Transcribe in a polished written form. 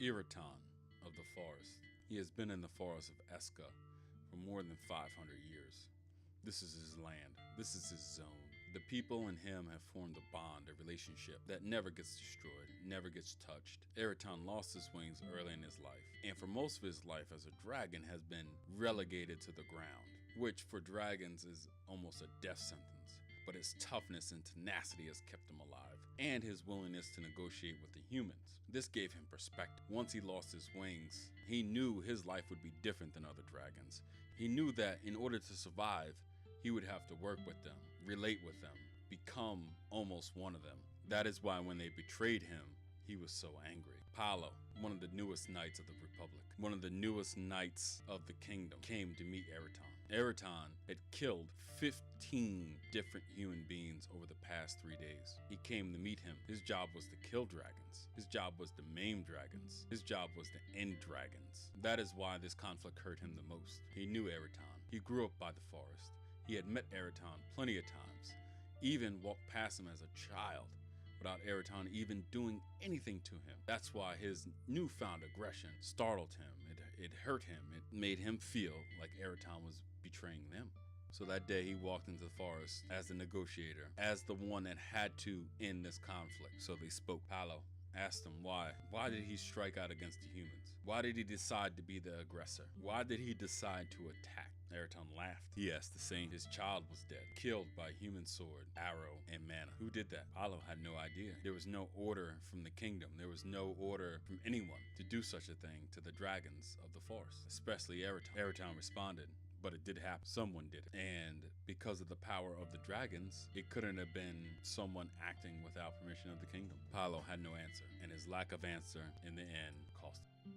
Iraton of the forest. He has been in the forest of Eska for more than 500 years. This is his land. This is his zone. The people and him have formed a bond, a relationship that never gets destroyed, never gets touched. Iraton lost his wings early in his life, and for most of his life as a dragon has been relegated to the ground, which for dragons is almost a death sentence. But his toughness and tenacity has kept him alive, and his willingness to negotiate with the humans. This gave him perspective. Once he lost his wings, he knew his life would be different than other dragons. He knew that in order to survive, he would have to work with them, relate with them, become almost one of them. That is why when they betrayed him, he was so angry. Paolo, one of the newest knights of the Republic, one of the newest knights of the kingdom, came to meet Iraton. Iraton had killed 15 different human beings over the past 3 days. He came to meet him. His job was to kill dragons. His job was to maim dragons. His job was to end dragons. That is why this conflict hurt him the most. He knew Iraton. He grew up by the forest. He had met Iraton plenty of times, even walked past him as a child, without Iraton even doing anything to him. That's why his newfound aggression startled him. It hurt him. It made him feel like Iraton was betraying them. So that day he walked into the forest as the negotiator, as the one that had to end this conflict. So they spoke. Paolo asked him why. Why did he strike out against the humans? Why did he decide to be the aggressor? Why did he decide to attack? Iraton laughed. He asked the same. His child was dead, killed by a human sword, arrow, and mana. Who did that? Paolo had no idea. There was no order from the kingdom. There was no order from anyone to do such a thing to the dragons of the forest, especially Iraton. Iraton responded, but it did happen. Someone did it. And because of the power of the dragons, it couldn't have been someone acting without permission of the kingdom. Paolo had no answer, and his lack of answer in the end cost him.